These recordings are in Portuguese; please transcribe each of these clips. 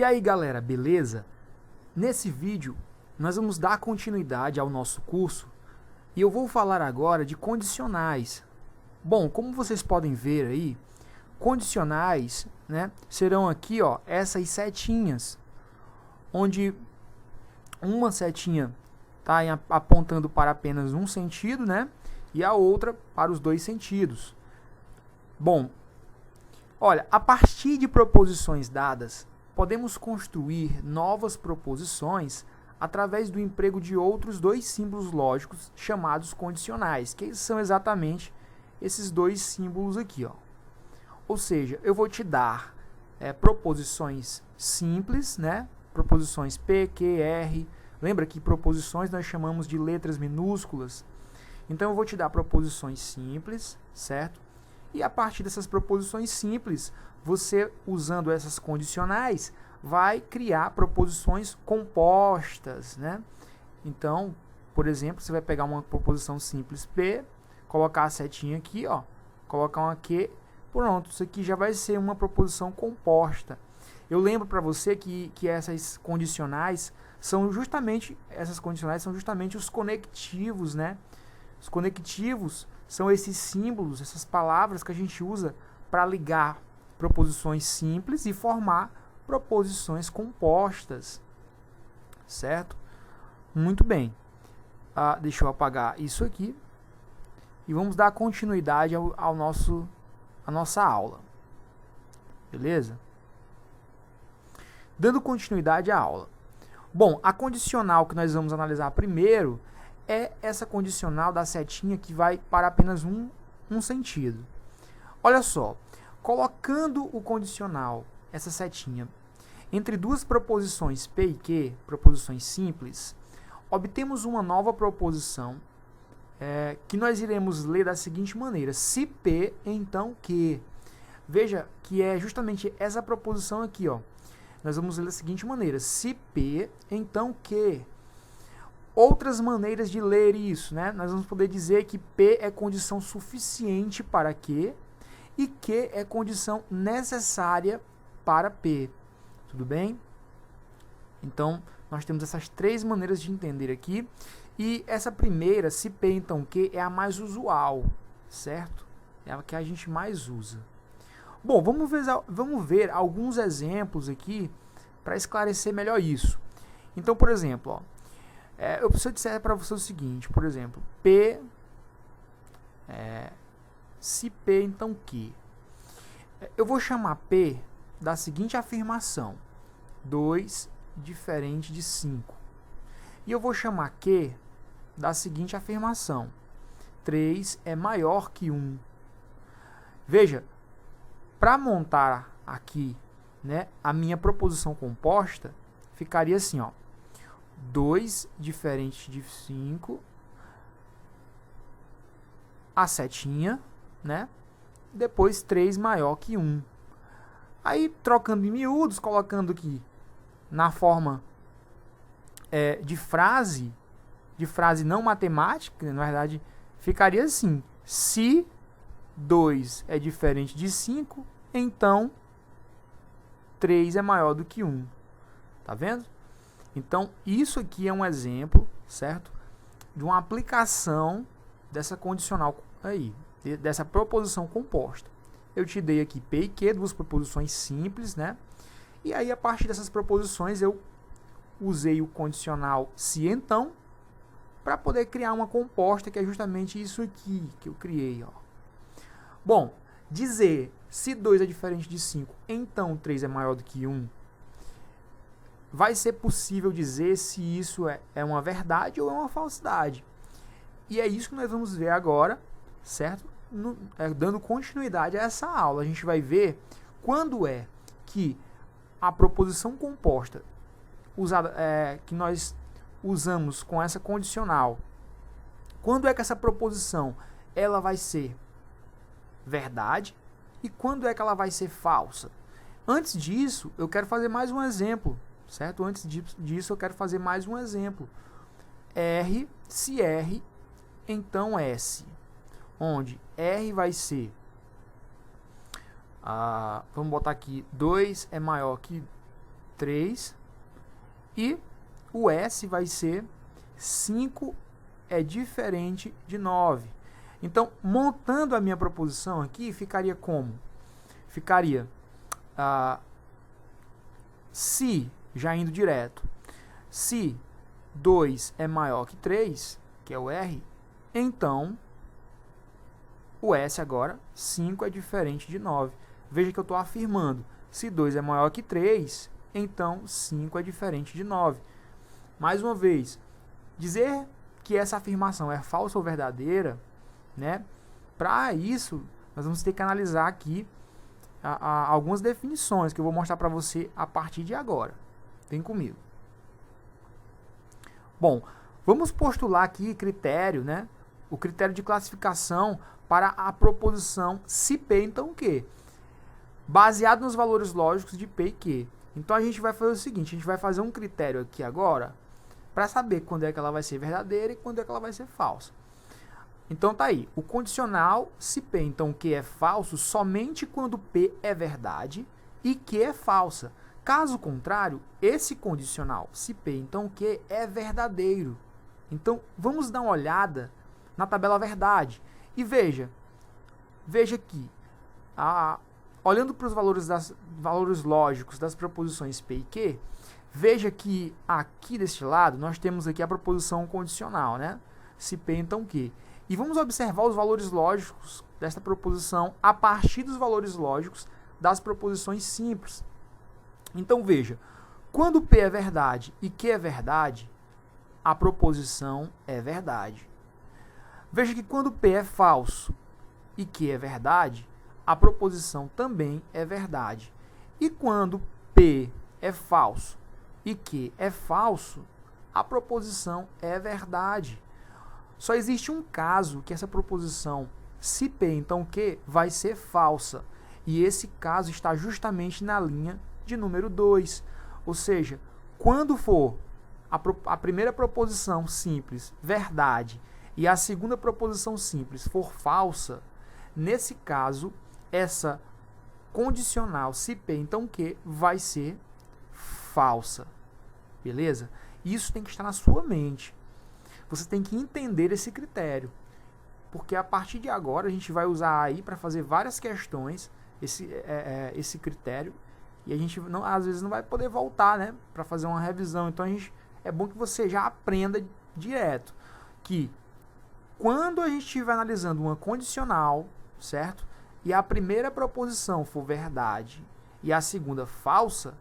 aí, galera, beleza? Nesse vídeo, nós vamos dar continuidade ao nosso curso e eu vou falar agora de condicionais. Bom, como vocês podem ver aí, condicionais, né, serão aqui, ó, essas setinhas, onde uma setinha está apontando para apenas um sentido, né, e a outra para os dois sentidos. Bom, olha, a partir de proposições dadas, podemos construir novas proposições através do emprego de outros dois símbolos lógicos chamados condicionais, que são exatamente esses dois símbolos aqui, ó. Ou seja, eu vou te dar proposições simples, né? Proposições P, Q, R. Lembra que proposições nós chamamos de letras minúsculas? Então eu vou te dar proposições simples, certo? E a partir dessas proposições simples, você, usando essas condicionais, vai criar proposições compostas, né? Então, por exemplo, você vai pegar uma proposição simples P, colocar a setinha aqui, ó, colocar uma Q, pronto, isso aqui já vai ser uma proposição composta. Eu lembro para você que essas condicionais são justamente os conectivos, né? Os conectivos são esses símbolos, essas palavras que a gente usa para ligar proposições simples e formar proposições compostas, certo? Muito bem. Deixa eu apagar isso aqui e vamos dar continuidade à nossa aula. Beleza? Dando continuidade à aula. Bom, a condicional que nós vamos analisar primeiro é essa condicional da setinha que vai para apenas um sentido. Olha só, colocando o condicional, essa setinha, entre duas proposições P e Q, proposições simples, obtemos uma nova proposição que nós iremos ler da seguinte maneira: se P, então Q. Veja que é justamente essa proposição aqui, ó. Nós vamos ler da seguinte maneira: se P, então Q. Outras maneiras de ler isso, né? Nós vamos poder dizer que P é condição suficiente para Q e Q é condição necessária para P. Tudo bem? Então, nós temos essas três maneiras de entender aqui. E essa primeira, se P então Q, é a mais usual, certo? É a que a gente mais usa. Bom, vamos ver alguns exemplos aqui para esclarecer melhor isso. Então, por exemplo, ó, se eu disser para você o seguinte, por exemplo, P, se P então Q, eu vou chamar P da seguinte afirmação: 2 diferente de 5. E eu vou chamar Q da seguinte afirmação: 3 é maior que 1. Veja, para montar aqui, né, a minha proposição composta, ficaria assim, ó: 2 diferente de 5, a setinha, né? Depois 3 maior que 1. Aí, trocando em miúdos, colocando aqui na forma de frase não matemática, na verdade, ficaria assim: se 2 é diferente de 5, então 3 é maior do que 1. Tá vendo? Então, isso aqui é um exemplo, certo? De uma aplicação dessa condicional aí, dessa proposição composta. Eu te dei aqui P e Q, duas proposições simples, né? E aí, a partir dessas proposições, eu usei o condicional se então, para poder criar uma composta, que é justamente isso aqui que eu criei, ó. Bom, dizer se 2 é diferente de 5, então 3 é maior do que 1, vai ser possível dizer se isso é uma verdade ou é uma falsidade. E é isso que nós vamos ver agora, certo? Dando continuidade a essa aula. A gente vai ver quando é que a proposição composta usada, que nós usamos com essa condicional, quando é que essa proposição ela vai ser verdade e quando é que ela vai ser falsa. Antes disso, eu quero fazer mais um exemplo, certo? Antes disso, eu quero fazer mais um exemplo. R, se R, então S, onde R vai ser, vamos botar aqui, 2 é maior que 3. E o S vai ser 5 é diferente de 9. Então, montando a minha proposição aqui, ficaria como? Ficaria se, já indo direto, se 2 é maior que 3, que é o R, então o S agora, 5 é diferente de 9. Veja que eu estou afirmando, se 2 é maior que 3, então 5 é diferente de 9. Mais uma vez, dizer que essa afirmação é falsa ou verdadeira, né? Para isso, nós vamos ter que analisar aqui algumas definições que eu vou mostrar para você a partir de agora. Vem comigo. Bom, vamos postular aqui critério, né? O critério de classificação para a proposição se P, então Q. Baseado nos valores lógicos de P e Q. Então a gente vai fazer o seguinte, a gente vai fazer um critério aqui agora para saber quando é que ela vai ser verdadeira e quando é que ela vai ser falsa. Então tá aí, o condicional se P, então Q é falso somente quando P é verdade e Q é falsa. Caso contrário, esse condicional se P, então Q é verdadeiro. Então vamos dar uma olhada na tabela verdade e veja que olhando para os valores lógicos das proposições P e Q, veja que aqui deste lado nós temos aqui a proposição condicional, né? Se P, então Q. E vamos observar os valores lógicos desta proposição a partir dos valores lógicos das proposições simples. Então veja, quando P é verdade e Q é verdade, a proposição é verdade. Veja que quando P é falso e Q é verdade, a proposição também é verdade. E quando P é falso e Q é falso, a proposição é verdade. Só existe um caso que essa proposição se P, então Q, vai ser falsa. E esse caso está justamente na linha de número 2. Ou seja, quando for a primeira proposição simples verdade e a segunda proposição simples for falsa, nesse caso, essa condicional se P, então Q, vai ser falsa. Beleza? Isso tem que estar na sua mente. Você tem que entender esse critério, porque a partir de agora a gente vai usar aí para fazer várias questões esse critério e a gente às vezes não vai poder voltar, né, para fazer uma revisão. Então é bom que você já aprenda direto que quando a gente estiver analisando uma condicional, certo? E a primeira proposição for verdade e a segunda falsa,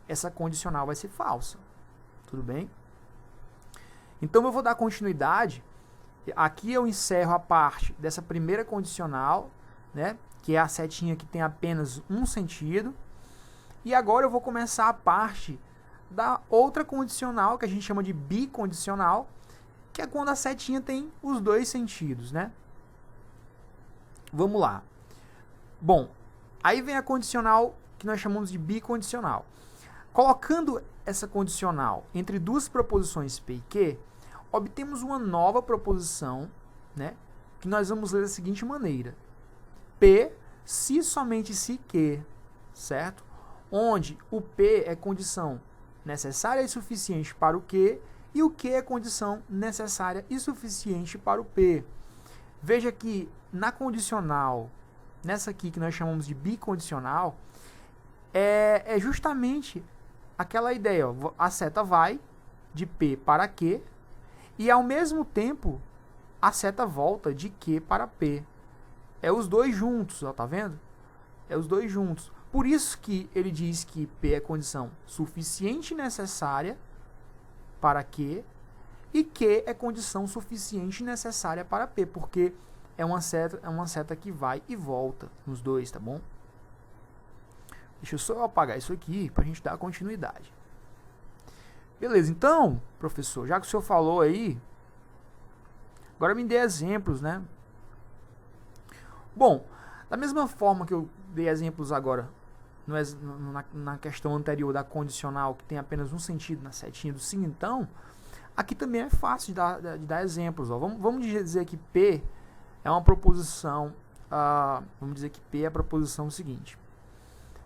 essa condicional vai ser falsa. Tudo bem? Então eu vou dar continuidade. Aqui eu encerro a parte dessa primeira condicional, né, que é a setinha que tem apenas um sentido. E agora eu vou começar a parte da outra condicional, que a gente chama de bicondicional, que é quando a setinha tem os dois sentidos, né? Vamos lá. Bom, aí vem a condicional que nós chamamos de bicondicional. Colocando essa condicional entre duas proposições P e Q, obtemos uma nova proposição, né, que nós vamos ler da seguinte maneira. P, se somente se Q, certo? Onde o P é condição necessária e suficiente para o Q e o Q é condição necessária e suficiente para o P. Veja que na condicional, nessa aqui que nós chamamos de bicondicional, é justamente aquela ideia, ó, a seta vai de P para Q e ao mesmo tempo a seta volta de Q para P. É os dois juntos, ó, tá vendo? É os dois juntos. Por isso que ele diz que P é condição suficiente e necessária para Q e Q é condição suficiente e necessária para P, porque é uma seta que vai e volta nos dois, tá bom? Deixa eu só apagar isso aqui para a gente dar continuidade. Beleza, então, professor, já que o senhor falou aí, agora me dê exemplos, né? Bom, da mesma forma que eu dei exemplos agora na questão anterior da condicional, que tem apenas um sentido na setinha do sim, então, aqui também é fácil de dar exemplos. Ó. Vamos dizer que P é uma proposição, vamos dizer que P é a proposição seguinte.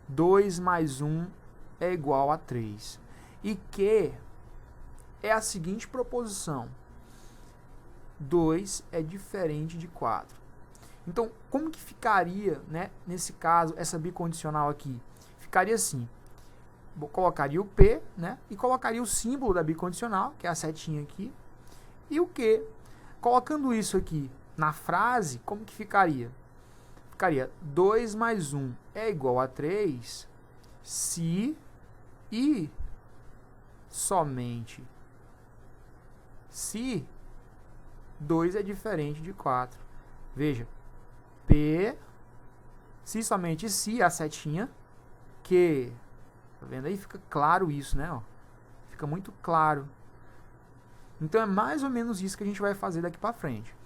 2 mais 1 é igual a 3. E Q é a seguinte proposição: 2 é diferente de 4. Então, como que ficaria, né, nesse caso, essa bicondicional aqui? Ficaria assim: colocaria o P, né, e colocaria o símbolo da bicondicional, que é a setinha aqui, e o Q. Colocando isso aqui na frase, como que ficaria? Ficaria 2 mais 1 é igual a 3 se e somente se 2 é diferente de 4. Veja, P, se somente se, a setinha, Q. Tá vendo aí? Fica claro isso, né? Ó, fica muito claro. Então é mais ou menos isso que a gente vai fazer daqui para frente.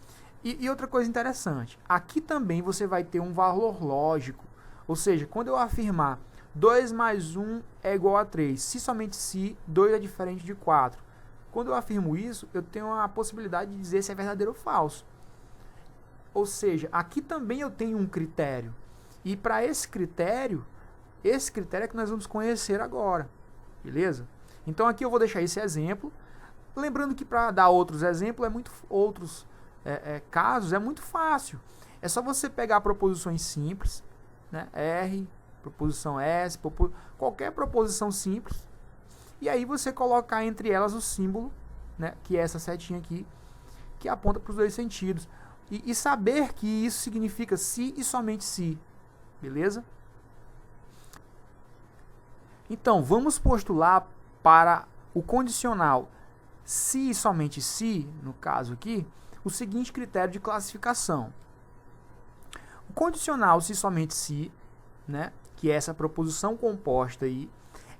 E outra coisa interessante, aqui também você vai ter um valor lógico. Ou seja, quando eu afirmar 2 mais 1 é igual a 3, se somente se 2 é diferente de 4. Quando eu afirmo isso, eu tenho a possibilidade de dizer se é verdadeiro ou falso. Ou seja, aqui também eu tenho um critério. E para esse critério é que nós vamos conhecer agora. Beleza? Então aqui eu vou deixar esse exemplo. Lembrando que para dar outros exemplos, casos, é muito fácil. É só você pegar proposições simples, né? R, proposição S, qualquer proposição simples, e aí você colocar entre elas o símbolo, né, que é essa setinha aqui, que aponta para os dois sentidos. E saber que isso significa se e somente se. Beleza? Então, vamos postular para o condicional se e somente se, no caso aqui, o seguinte critério de classificação. O condicional se somente se, né, que é essa proposição composta aí,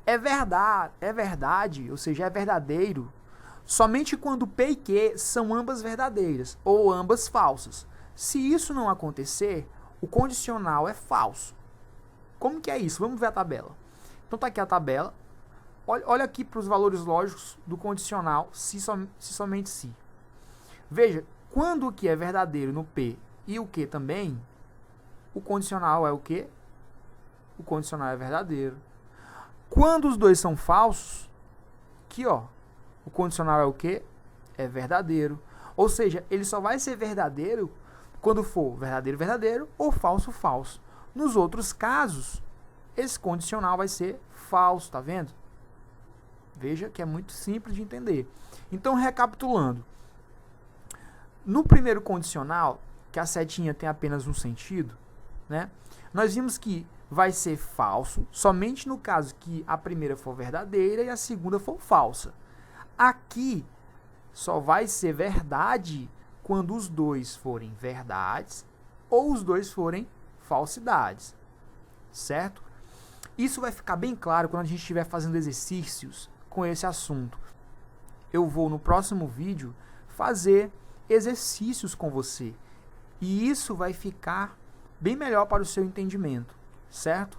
é verdade, ou seja, é verdadeiro, somente quando P e Q são ambas verdadeiras ou ambas falsas. Se isso não acontecer, o condicional é falso. Como que é isso? Vamos ver a tabela. Então tá aqui a tabela. Olha aqui para os valores lógicos do condicional se somente se. Veja, quando o que é verdadeiro no P e o Q também, o condicional é o quê? O condicional é verdadeiro. Quando os dois são falsos, aqui ó, o condicional é o quê? É verdadeiro. Ou seja, ele só vai ser verdadeiro quando for verdadeiro, verdadeiro ou falso, falso. Nos outros casos, esse condicional vai ser falso, tá vendo? Veja que é muito simples de entender. Então, recapitulando. No primeiro condicional, que a setinha tem apenas um sentido, né? Nós vimos que vai ser falso somente no caso que a primeira for verdadeira e a segunda for falsa. Aqui só vai ser verdade quando os dois forem verdades ou os dois forem falsidades, certo? Isso vai ficar bem claro quando a gente estiver fazendo exercícios com esse assunto. Eu vou no próximo vídeo fazer exercícios com você e isso vai ficar bem melhor para o seu entendimento, certo?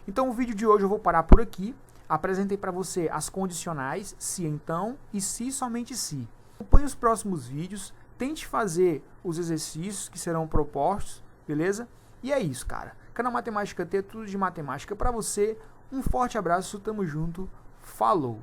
Então o vídeo de hoje eu vou parar por aqui. Apresentei para você as condicionais, se então e se somente se. Acompanhe os próximos vídeos, tente fazer os exercícios que serão propostos, beleza? E é isso, cara. Canal Matemática T, tudo de matemática para você. Um forte abraço, tamo junto, falou!